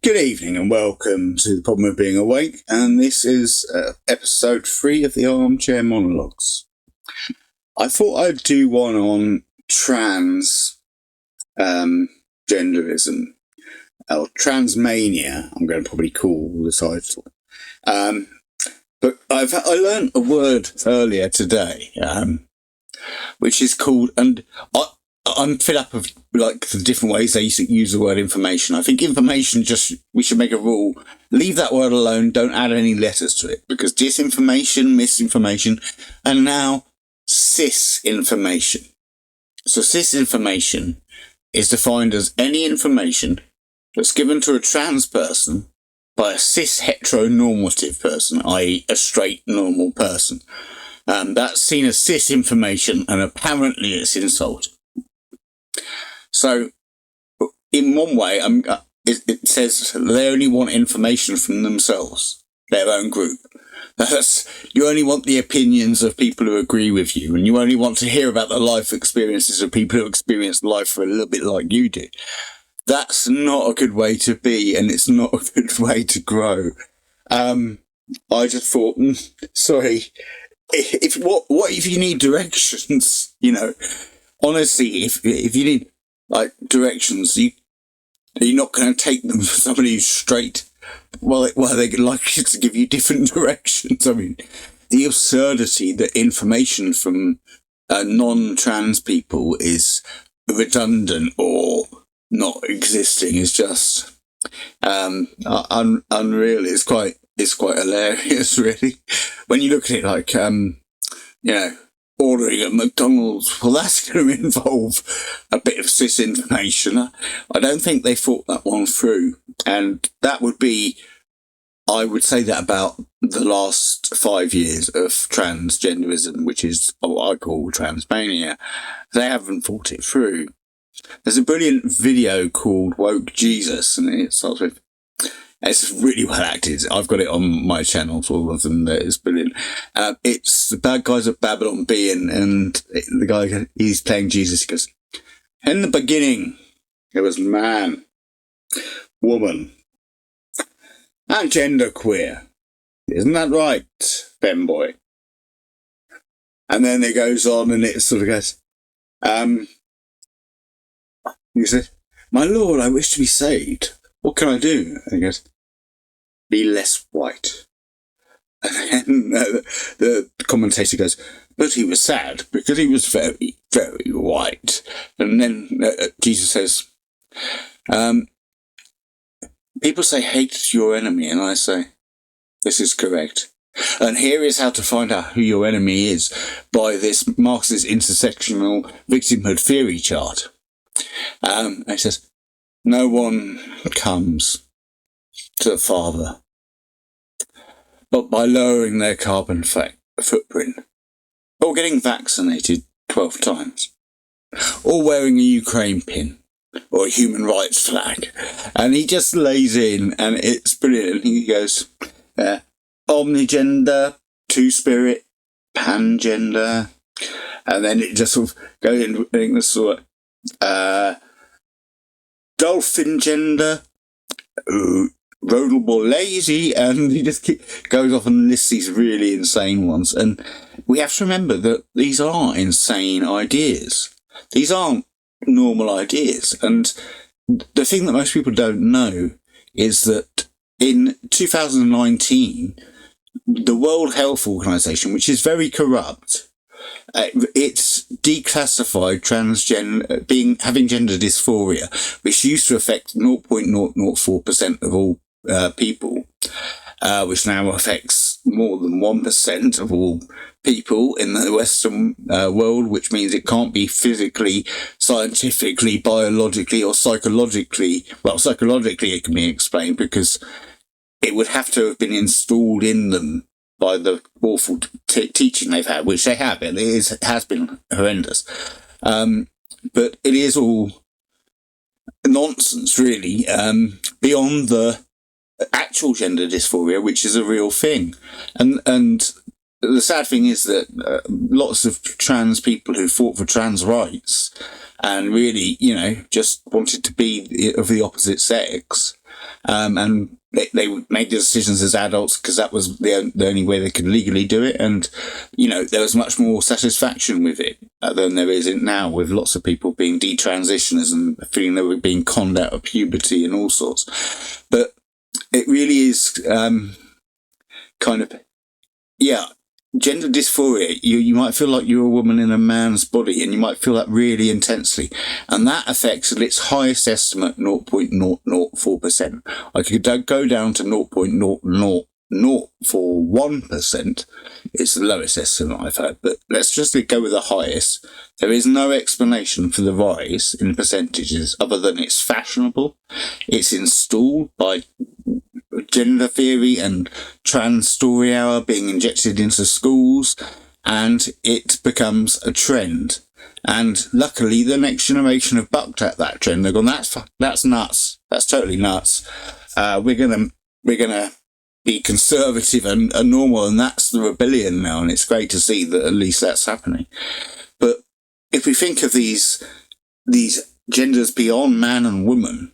Good evening and welcome to The Problem of Being Awake, and this is episode 3 of the Armchair Monologues. I thought I'd do one on trans genderism, or Transmania, I'm going to probably call the title. But I learned a word earlier today, which is called, and I'm fed up of the different ways they use the word information. I think information, we should make a rule. Leave that word alone. Don't add any letters to it, because disinformation, misinformation, and now cis-information. So cis-information is defined as any information that's given to a trans person by a cis-heteronormative person, i.e. a straight, normal person. That's seen as cis-information, and apparently it's insulting. So, in one way, it says they only want information from themselves, their own group. You only want the opinions of people who agree with you, and you only want to hear about the life experiences of people who experience life a little bit like you do. That's not a good way to be, and it's not a good way to grow. I just thought, sorry, what if you need directions, Honestly, if you need directions, you're not going to take them for somebody who's straight. Well, they're likely to give you different directions. I mean, the absurdity that information from non-trans people is redundant or not existing is just unreal. It's quite hilarious, really, when you look at it ordering at McDonald's. Well, that's going to involve a bit of cis-information. I don't think they thought that one through. And that would be, I would say that about the last 5 years of transgenderism, which is what I call Transmania. They haven't thought it through. There's a brilliant video called Woke Jesus, and it starts with, it's really well acted. I've got it on my channel, for all of them. It's brilliant. It's the bad guys at Babylon B, and the guy, he's playing Jesus. He goes, in the beginning, there was man, woman, and genderqueer. Isn't that right, femboy? And then it goes on, and it sort of goes, he said, my Lord, I wish to be saved. What can I do? And he goes, be less white. And then the commentator goes, but he was sad because he was very, very white. And then Jesus says, people say hate is your enemy. And I say, this is correct. And here is how to find out who your enemy is by this Marxist intersectional victimhood theory chart. And he says, no one comes to the Father but by lowering their carbon footprint, or getting vaccinated 12 times, or wearing a Ukraine pin, or a human rights flag. And he just lays in, and it's brilliant. And he goes, omnigender, two-spirit, pangender, and then it just sort of goes into this sort of dolphin gender, rodable lazy, and he just goes off and lists these really insane ones. And we have to remember that these are insane ideas. These aren't normal ideas. And the thing that most people don't know is that in 2019, the World Health Organization, which is very corrupt, it's declassified having gender dysphoria, which used to affect 0.004% of all people, which now affects more than 1% of all people in the Western world, which means it can't be physically, scientifically, biologically, or psychologically. Well, psychologically it can be explained because it would have to have been installed in them by the awful teaching they've had, which they have. It has been horrendous. But it is all nonsense, really, beyond the actual gender dysphoria, which is a real thing. And the sad thing is that lots of trans people who fought for trans rights and really, just wanted to be of the opposite sex, And they made the decisions as adults because that was the only way they could legally do it. And, there was much more satisfaction with it than there is now, with lots of people being detransitioners and feeling they were being conned out of puberty and all sorts. But it really is gender dysphoria. You might feel like you're a woman in a man's body, and you might feel that really intensely. And that affects, at its highest estimate, 0.004%. I could go down to 0.00041%. It's the lowest estimate I've had, but let's just go with the highest. There is no explanation for the rise in percentages other than it's fashionable. It's installed by gender theory and trans story hour being injected into schools, and it becomes a trend. And luckily, the next generation have bucked at that trend. They've gone, that's nuts. That's totally nuts. We're gonna be conservative and normal, and that's the rebellion now. And it's great to see that at least that's happening. But if we think of these genders beyond man and woman,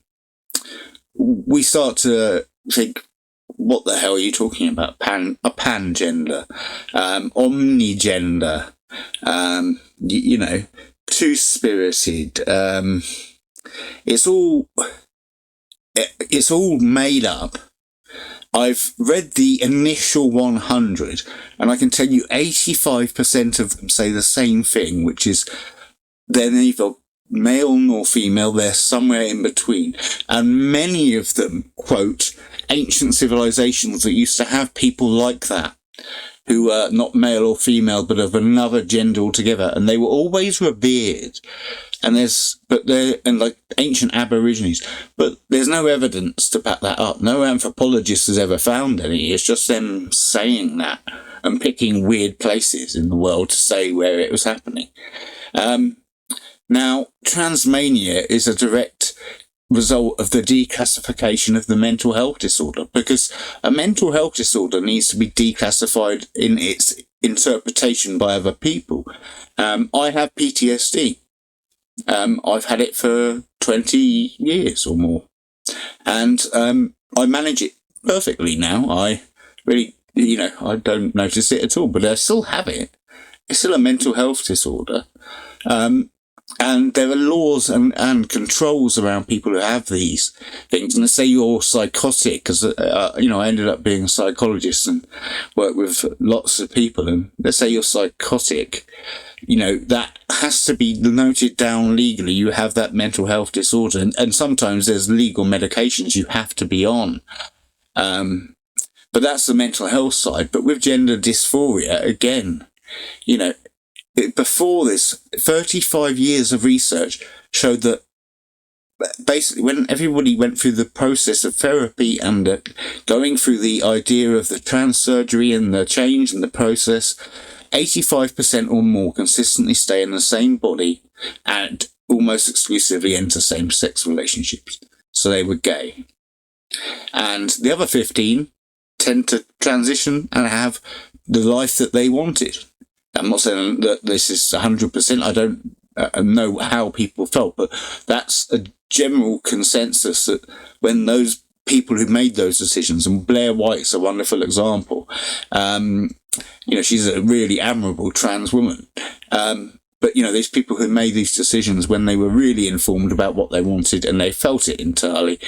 we start to think, what the hell are you talking about? A pangender, omnigender, two-spirited. It's all made up. I've read the initial 100, and I can tell you 85% of them say the same thing, which is they're neither male nor female, they're somewhere in between. And many of them quote ancient civilizations that used to have people like that, who were not male or female, but of another gender altogether, and they were always revered. And like ancient Aborigines, but there's no evidence to back that up. No anthropologist has ever found any. It's just them saying that and picking weird places in the world to say where it was happening. Now, Transmania is a direct result of the declassification of the mental health disorder, because a mental health disorder needs to be declassified in its interpretation by other people. I have PTSD. I've had it for 20 years or more, and I manage it perfectly now. I really, I don't notice it at all, but I still have it. It's still a mental health disorder. And there are laws and controls around people who have these things. And let's say you're psychotic, because, I ended up being a psychologist and worked with lots of people. And let's say you're psychotic, that has to be noted down legally. You have that mental health disorder. And sometimes there's legal medications you have to be on. But that's the mental health side. But with gender dysphoria, again, before this, 35 years of research showed that basically when everybody went through the process of therapy and going through the idea of the trans surgery and the change and the process, 85% or more consistently stay in the same body and almost exclusively enter same-sex relationships. So they were gay. And the other 15 tend to transition and have the life that they wanted. I'm not saying that this is 100%. I don't know how people felt, but that's a general consensus that when those people who made those decisions, and Blair White's a wonderful example, she's a really admirable trans woman. But, these people who made these decisions when they were really informed about what they wanted and they felt it entirely,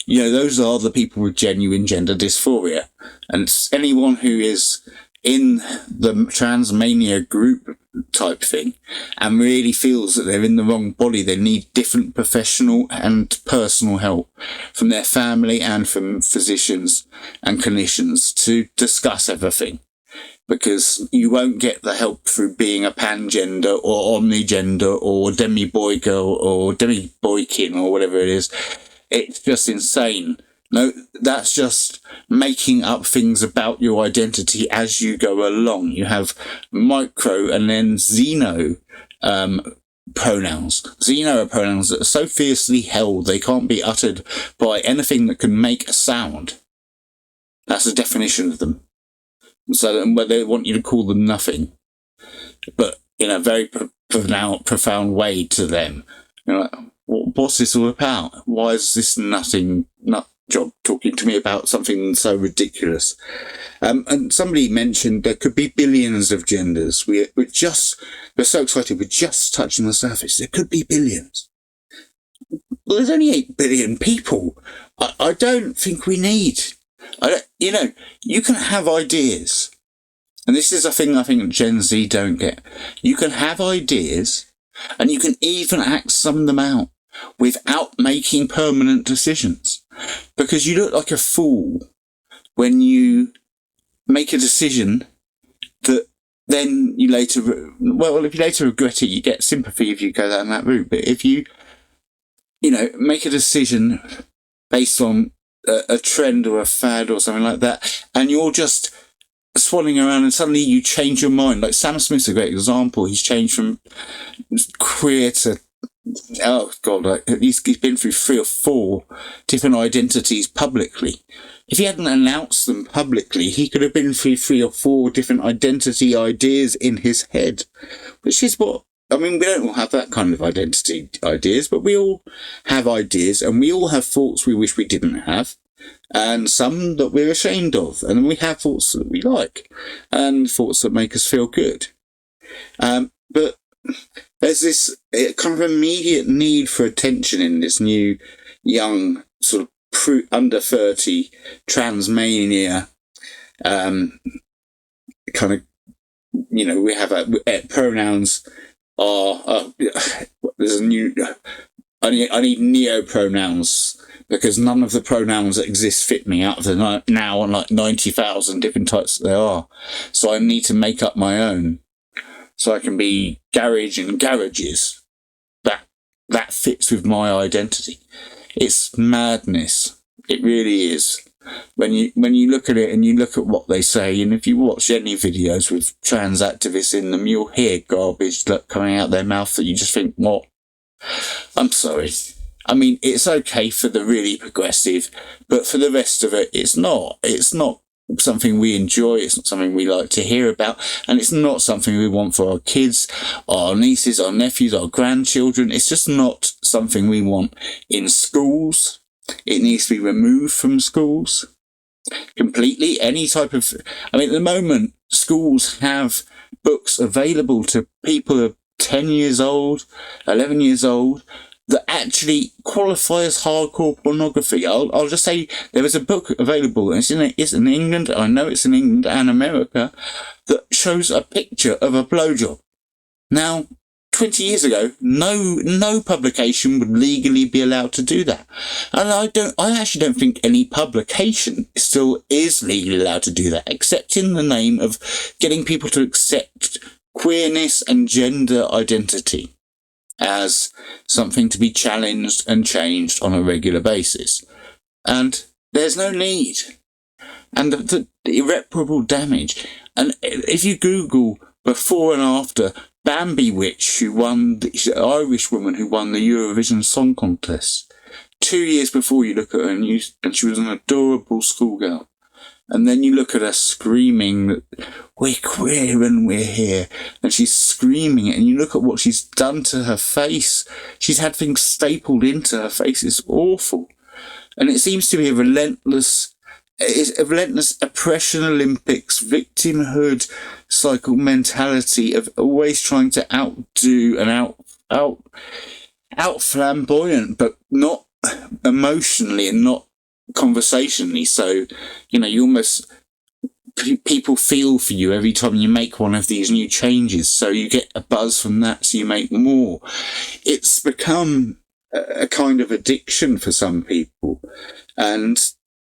those are the people with genuine gender dysphoria. And anyone who is in the Transmania group type thing and really feels that they're in the wrong body, they need different professional and personal help from their family and from physicians and clinicians to discuss everything, because you won't get the help through being a pangender or omnigender or demi-boy girl or demi-boykin or whatever it is. It's just insane. No, that's just making up things about your identity as you go along. You have micro and then xeno pronouns. Xeno are pronouns that are so fiercely held they can't be uttered by anything that can make a sound. That's the definition of them. So where they want you to call them nothing, but in a very profound way to them. Like, what's this all about? Why is this nothing? job talking to me about something so ridiculous. And somebody mentioned there could be billions of genders. We're so excited. We're just touching the surface. There could be billions. Well, there's only 8 billion people. I don't think we need. You can have ideas. And this is a thing I think Gen Z don't get. You can have ideas, and you can even act some of them out without making permanent decisions. Because you look like a fool when you make a decision that then you later, if you later regret it, you get sympathy if you go down that route. But if you, make a decision based on a trend or a fad or something like that, and you're just swanning around and suddenly you change your mind. Like Sam Smith's a great example. He's changed from queer to, he's been through 3 or 4 different identities publicly. If he hadn't announced them publicly, he could have been through 3 or 4 different identity ideas in his head, which is we don't all have that kind of identity ideas, but we all have ideas, and we all have thoughts we wish we didn't have, and some that we're ashamed of, and we have thoughts that we like, and thoughts that make us feel good. But there's this kind of immediate need for attention in this new, young, sort of under 30 transmania, kind of, we have pronouns are, there's a new, I need neo-pronouns, because none of the pronouns that exist fit me out of the now on like 90,000 different types that there are. So I need to make up my own. So I can be garage and garages. That fits with my identity. It's madness. It really is. When you look at it and you look at what they say, and if you watch any videos with trans activists in them, you'll hear garbage coming out their mouth that you just think, what? I'm sorry. I mean, it's okay for the really progressive, but for the rest of it, it's not. It's not something we enjoy. It's not something we like to hear about. And it's not something we want for our kids, our nieces, our nephews, our grandchildren. It's just not something we want in schools. It needs to be removed from schools completely. Any type of, at the moment, schools have books available to people who are 10 years old, 11 years old, that actually qualify as hardcore pornography. I'll just say there is a book available, and it's in England, I know it's in England and America, that shows a picture of a blowjob. Now, 20 years ago, no publication would legally be allowed to do that. And I actually don't think any publication still is legally allowed to do that, except in the name of getting people to accept queerness and gender identity as something to be challenged and changed on a regular basis. And there's no need. And the irreparable damage. And if you Google before and after, Bambi Witch, who won, the Irish woman who won the Eurovision Song Contest, 2 years before, you look at her and she was an adorable schoolgirl. And then you look at her screaming that we're queer and we're here. And she's screaming it. And you look at what she's done to her face. She's had things stapled into her face. It's awful. And it seems to be a relentless oppression Olympics, victimhood cycle mentality of always trying to outdo and out flamboyant, but not emotionally and not conversationally. So, you almost, people feel for you every time you make one of these new changes. So you get a buzz from that, so you make more. It's become a kind of addiction for some people. And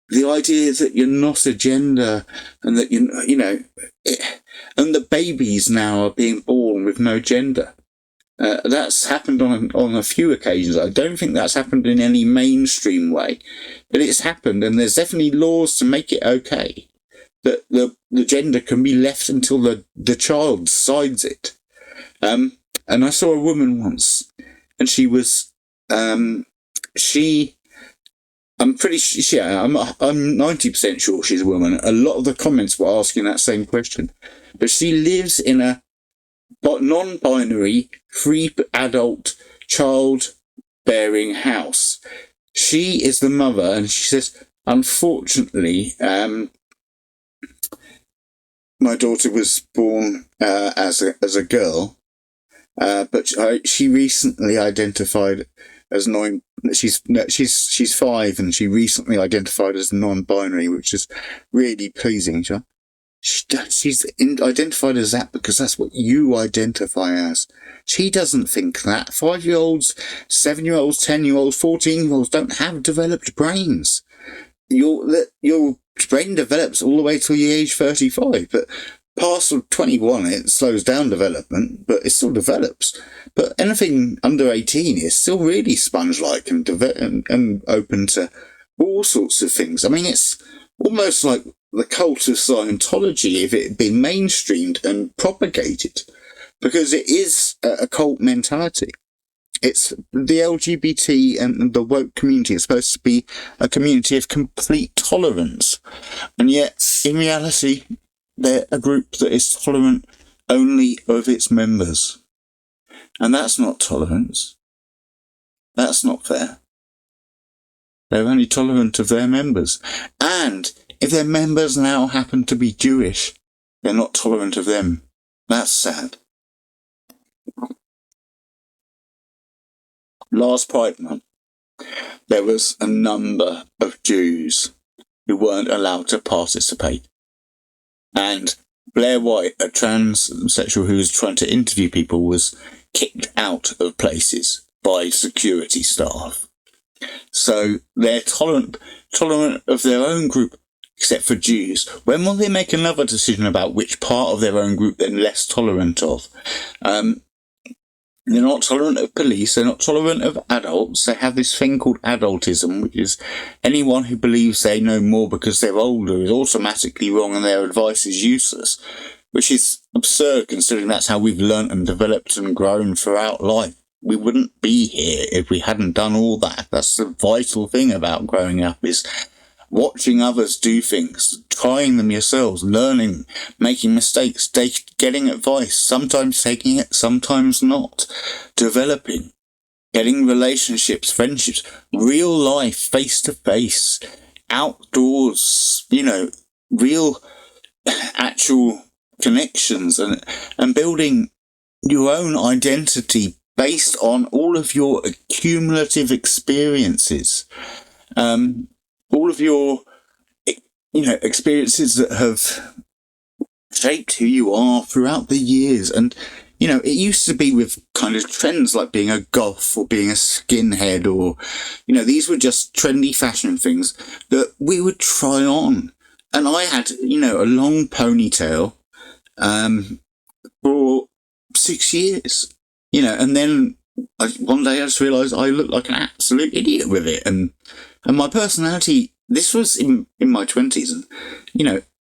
the idea that you're not a gender and that and the babies now are being born with no gender. That's happened on a few occasions. I don't think that's happened in any mainstream way, but it's happened, and there's definitely laws to make it okay that the gender can be left until the child decides it. And I saw a woman once, and she was I'm 90% sure she's a woman. A lot of the comments were asking that same question, but she lives in a non-binary, free adult, child-bearing house. She is the mother, and she says, unfortunately, my daughter was born as a girl, but she recently identified as she's 5, and she recently identified as non-binary, which is really pleasing. She's identified as that because that's what you identify as. She doesn't think that. 5-year-olds, 7-year-olds, 10-year-olds, 14-year-olds don't have developed brains. Your brain develops all the way till you age 35, but past 21 it slows down development, but it still develops. But anything under 18 is still really sponge-like and open to all sorts of things. I mean, it's almost like the cult of Scientology if it had been mainstreamed and propagated, because it is a cult mentality. It's the LGBT and the woke community is supposed to be a community of complete tolerance, and yet in reality they're a group that is tolerant only of its members, and that's not tolerance. That's not fair. They're only tolerant of their members, and if their members now happen to be Jewish, they're not tolerant of them. That's sad. Last Pride Month, there was a number of Jews who weren't allowed to participate. And Blair White, a transsexual who was trying to interview people, was kicked out of places by security staff. So they're tolerant of their own group, except for Jews. When will they make another decision about which part of their own group they're less tolerant of? They're not tolerant of police. They're not tolerant of adults. They have this thing called adultism, which is anyone who believes they know more because they're older is automatically wrong and their advice is useless, which is absurd considering that's how we've learnt and developed and grown throughout life. We wouldn't be here if we hadn't done all that. That's the vital thing about growing up, is watching others do things, trying them yourselves, learning, making mistakes, getting advice, sometimes taking it, sometimes not, developing, getting relationships, friendships, real life, face-to-face, outdoors, real actual connections, and building your own identity based on all of your accumulative experiences. All of your, experiences that have shaped who you are throughout the years. And, it used to be with kind of trends like being a goth or being a skinhead or, these were just trendy fashion things that we would try on. And I had, a long ponytail, for 6 years, and then one day I just realised I looked like an absolute idiot with it. And my personality, this was in my 20s, and,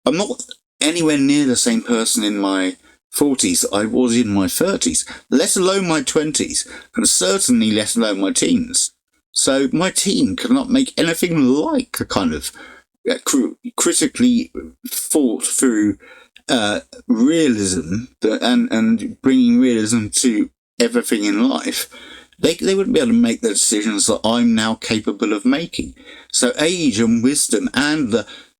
I'm not anywhere near the same person in my 40s that I was in my 30s, let alone my 20s, and certainly let alone my teens. So my teen could not make anything like a kind of critically thought through realism and bringing realism to everything in life. They wouldn't be able to make the decisions that I'm now capable of making. So age and wisdom and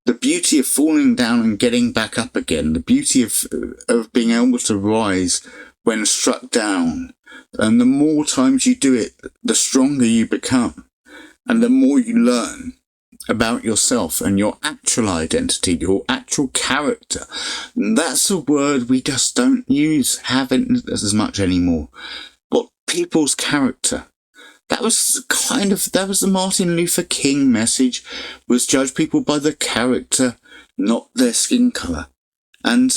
the beauty of falling down and getting back up again, the beauty of being able to rise when struck down. And the more times you do it, the stronger you become. And the more you learn about yourself and your actual identity, your actual character. And that's a word we just don't haven't as much anymore. But people's character. That was the Martin Luther King message, was judge people by their character, not their skin colour. And,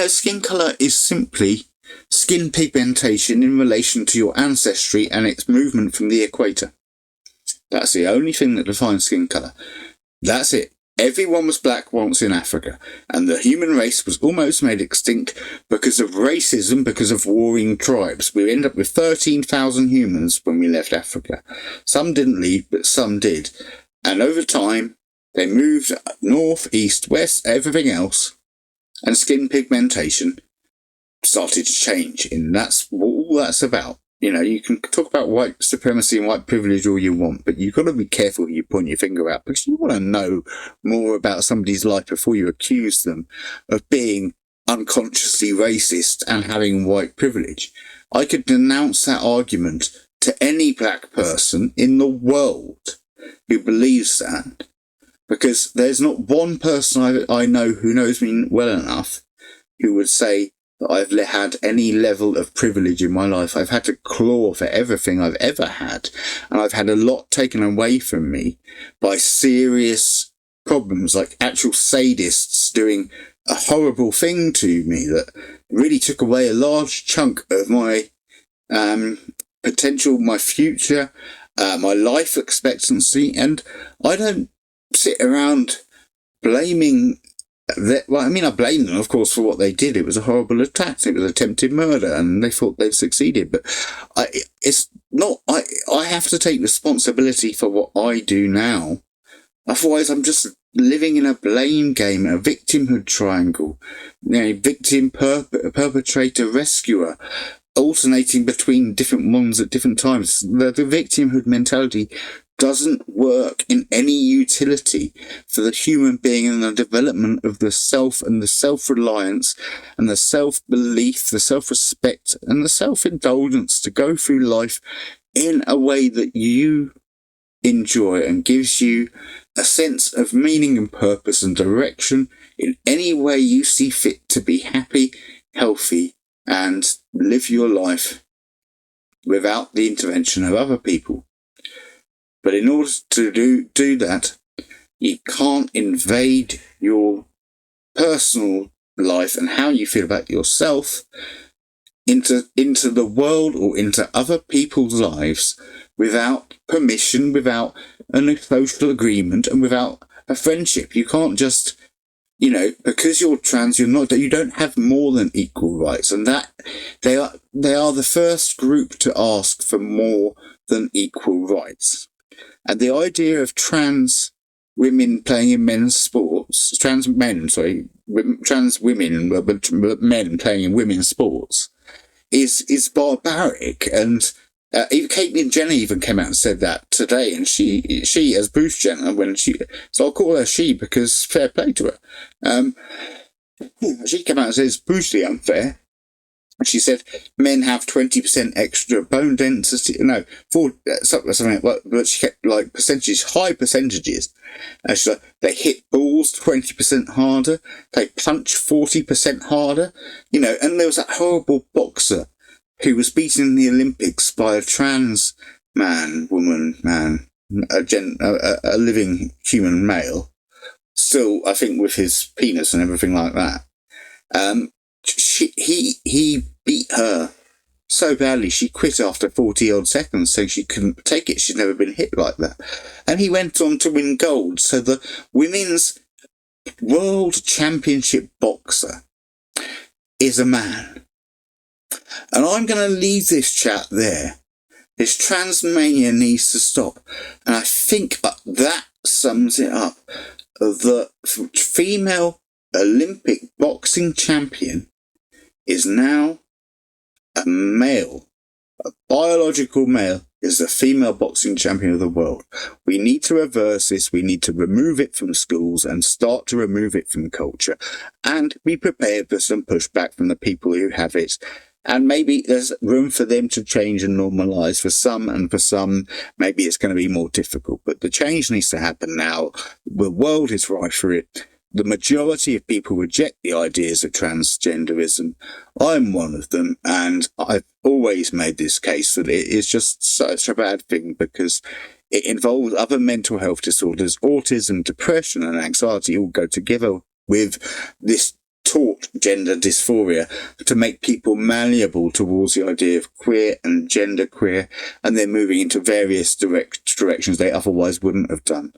skin colour is simply skin pigmentation in relation to your ancestry and its movement from the equator. That's the only thing that defines skin colour. That's it. Everyone was black once in Africa, and the human race was almost made extinct because of racism, because of warring tribes. We ended up with 13,000 humans when we left Africa. Some didn't leave, but some did. And over time, they moved north, east, west, everything else, and skin pigmentation started to change. And that's what all that's about. You can talk about white supremacy and white privilege all you want, but you've got to be careful who you point your finger at, because you want to know more about somebody's life before you accuse them of being unconsciously racist and having white privilege. I could denounce that argument to any black person in the world who believes that, because there's not one person I know who knows me well enough who would say that I've had any level of privilege in my life. I've had to claw for everything I've ever had, and I've had a lot taken away from me by serious problems, like actual sadists doing a horrible thing to me that really took away a large chunk of my potential, my future, my life expectancy. And I don't sit around blaming I blame them, of course, for what they did. It was a horrible attack. It was attempted murder, and they thought they'd succeeded. But it's not. I have to take responsibility for what I do now. Otherwise, I'm just living in a blame game, a victimhood triangle. Victim, perpetrator, rescuer, alternating between different ones at different times. The victimhood mentality doesn't work in any utility for the human being and the development of the self and the self-reliance and the self-belief, the self-respect and the self-indulgence to go through life in a way that you enjoy and gives you a sense of meaning and purpose and direction in any way you see fit to be happy, healthy, and live your life without the intervention of other people. But in order to do that, you can't invade your personal life and how you feel about yourself into the world or into other people's lives without permission, without a social agreement, and without a friendship. You can't just, because you're trans, you don't have more than equal rights, and that they are the first group to ask for more than equal rights. And the idea of trans women playing in men's sports, trans women playing in women's sports, is barbaric. And Caitlyn Jenner even came out and said that today. And she as Bruce Jenner, so I'll call her she because fair play to her. She came out and said it's brutally unfair. She said men have 20% extra bone density. No, something like, but she kept like high percentages. And she's like, they hit balls 20% harder. They punch 40% harder. And there was that horrible boxer who was beaten in the Olympics by a trans man, a living human male. Still, I think with his penis and everything like that. He beat her so badly she quit after 40-odd seconds, saying she couldn't take it. She'd never been hit like that. And he went on to win gold. So the women's world championship boxer is a man. And I'm going to leave this chat there. This Transmania needs to stop. And I think that sums it up. The female Olympic boxing champion is now a male. A biological male is the female boxing champion of the world. We need to reverse this. We need to remove it from schools and start to remove it from culture and be prepared for some pushback from the people who have it. And maybe there's room for them to change and normalise for some, and for some, maybe it's going to be more difficult. But the change needs to happen now. The world is ripe for it. The majority of people reject the ideas of transgenderism. I'm one of them, and I've always made this case that it is just such a bad thing because it involves other mental health disorders. Autism, depression and anxiety all go together with this taught gender dysphoria to make people malleable towards the idea of queer and genderqueer, and then moving into various directions they otherwise wouldn't have done.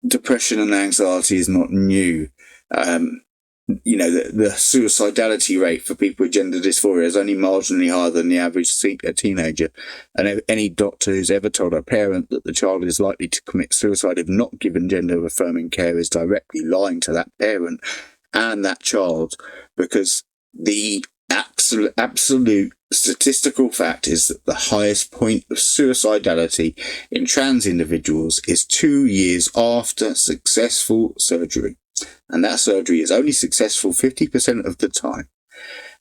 Depression and anxiety is not new. The suicidality rate for people with gender dysphoria is only marginally higher than the average teenager. And any doctor who's ever told a parent that the child is likely to commit suicide if not given gender-affirming care is directly lying to that parent and that child, because the absolute statistical fact is that the highest point of suicidality in trans individuals is 2 years after successful surgery. And that surgery is only successful 50% of the time.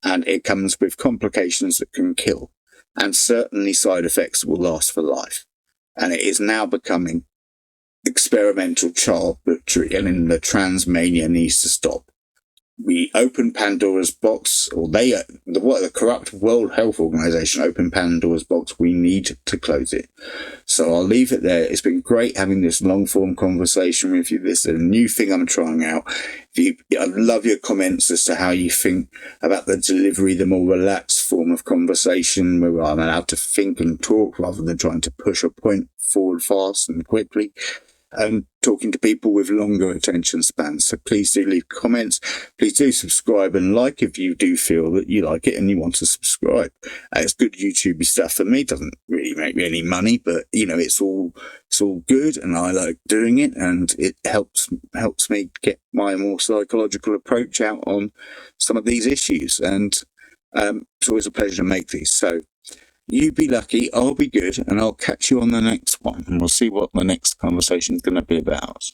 And it comes with complications that can kill. And certainly side effects will last for life. And it is now becoming experimental child butchery, and the Transmania needs to stop. We open Pandora's box, or the corrupt World Health Organization opened Pandora's box. We need to close it. So I'll leave it there. It's been great having this long form conversation with you. This is a new thing I'm trying out. I'd love your comments as to how you think about the delivery, the more relaxed form of conversation where I'm allowed to think and talk rather than trying to push a point forward fast and quickly. And talking to people with longer attention spans. So please do leave comments. Please do subscribe and like if you do feel that you like it and you want to subscribe. It's good YouTubey stuff for me. Doesn't really make me any money, but it's all good, and I like doing it, and it helps me get my more psychological approach out on some of these issues. And it's always a pleasure to make these. So you be lucky, I'll be good, and I'll catch you on the next one, and we'll see what the next conversation is going to be about.